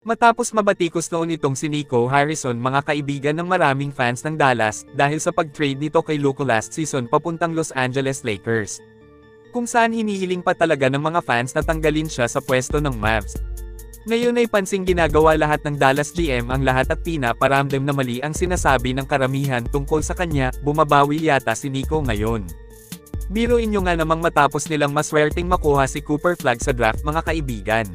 Matapos mabatikos noon itong si Nico Harrison mga kaibigan ng maraming fans ng Dallas dahil sa pag-trade nito kay Luka last season papuntang Los Angeles Lakers. Kung saan hinihiling pa talaga ng mga fans na tanggalin siya sa pwesto ng Mavs. Ngayon ay pansing ginagawa lahat ng Dallas GM ang lahat at pinaparamdam na mali ang sinasabi ng karamihan tungkol sa kanya, bumabawi yata si Nico ngayon. Biruin nyo nga namang matapos nilang maswerteng makuha si Cooper Flagg sa draft mga kaibigan.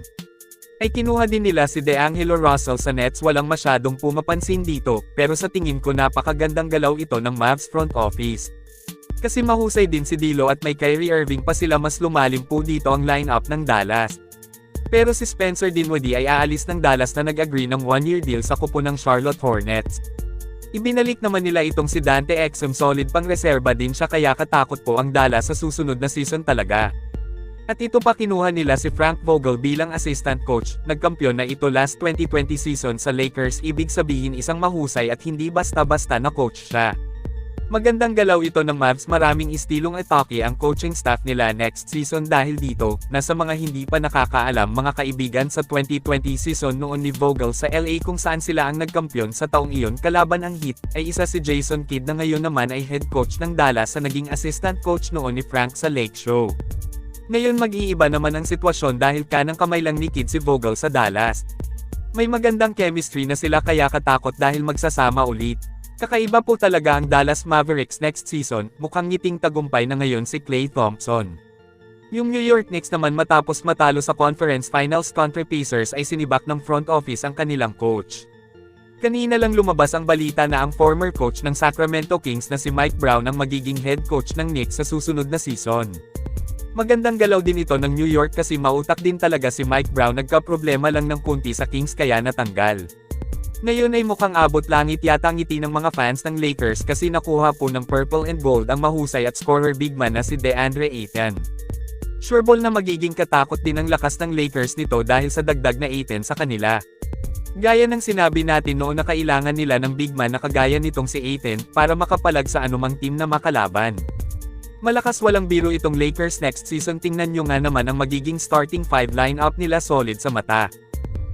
Ay kinuha din nila si DeAngelo Russell sa Nets, walang masyadong pumapansin dito, pero sa tingin ko napakagandang galaw ito ng Mavs front office. Kasi mahusay din si D'Lo at may Kyrie Irving pa sila, mas lumalim po dito ang lineup ng Dallas. Pero si Spencer Dinwiddie ay aalis ng Dallas na nag-agree ng 1-year deal sa kupo ng Charlotte Hornets. Ibinalik naman nila itong si Dante Exum, solid pang reserba din siya kaya katakot po ang Dallas sa susunod na season talaga. At ito pa kinuha nila si Frank Vogel bilang assistant coach, nagkampiyon na ito last 2020 season sa Lakers, ibig sabihin isang mahusay at hindi basta-basta na coach siya. Magandang galaw ito ng Mavs, maraming istilong atake ang coaching staff nila next season dahil dito, nasa mga hindi pa nakakaalam mga kaibigan sa 2020 season noon ni Vogel sa LA kung saan sila ang nagkampiyon sa taong iyon kalaban ang Heat, ay isa si Jason Kidd na ngayon naman ay head coach ng Dallas sa naging assistant coach noon ni Frank sa Lake Show. Ngayon mag-iiba naman ang sitwasyon dahil kanang kamay lang ni Kidd si Vogel sa Dallas. May magandang chemistry na sila kaya katakot dahil magsasama ulit. Kakaiba po talaga ang Dallas Mavericks next season, mukhang ngiting tagumpay na ngayon si Klay Thompson. Yung New York Knicks naman matapos matalo sa conference finals contra Pacers ay sinibak ng front office ang kanilang coach. Kanina lang lumabas ang balita na ang former coach ng Sacramento Kings na si Mike Brown ang magiging head coach ng Knicks sa susunod na season. Magandang galaw din ito ng New York kasi mautak din talaga si Mike Brown, nagka-problema lang ng kunti sa Kings kaya natanggal. Ngayon ay mukhang abot langit yata ang ngiti ng mga fans ng Lakers kasi nakuha po ng purple and gold ang mahusay at scorer big man na si DeAndre Ayton. Sureball na magiging katakot din ang lakas ng Lakers nito dahil sa dagdag na Ayton sa kanila. Gaya ng sinabi natin noon na kailangan nila ng big man na kagaya nitong si Ayton para makapalag sa anumang team na makalaban. Malakas walang biro itong Lakers next season, tingnan nyo nga naman ang magiging starting 5 lineup nila, solid sa mata.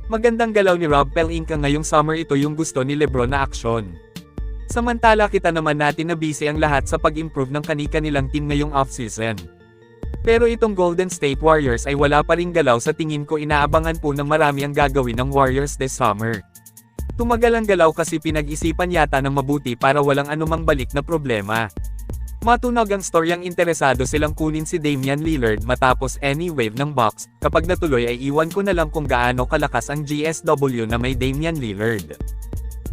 Magandang galaw ni Rob Pelinka ngayong summer, ito yung gusto ni LeBron na aksyon. Samantala kita naman natin na busy ang lahat sa pag-improve ng kani-kanilang team ngayong offseason. Pero itong Golden State Warriors ay wala pa ring galaw, sa tingin ko inaabangan po ng marami ang gagawin ng Warriors this summer. Tumagal ang galaw kasi pinag-isipan yata ng mabuti para walang anumang balik na problema. Matunog ang storyang interesado silang kunin si Damian Lillard matapos any wave ng Bucks, kapag natuloy ay iwan ko na lang kung gaano kalakas ang GSW na may Damian Lillard.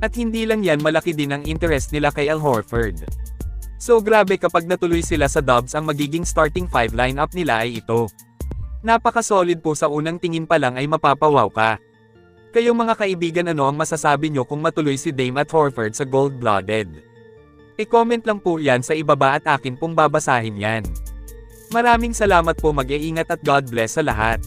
At hindi lang yan, malaki din ang interest nila kay Al Horford. So grabe, kapag natuloy sila sa Dubs ang magiging starting 5 lineup nila ay ito. Napaka-solid po, sa unang tingin pa lang ay mapapawaw ka. Kayong mga kaibigan, ano ang masasabi nyo kung matuloy si Dame at Horford sa gold-blooded? I-comment lang po yan sa ibaba at akin pong babasahin yan. Maraming salamat po, mag-iingat at God bless sa lahat.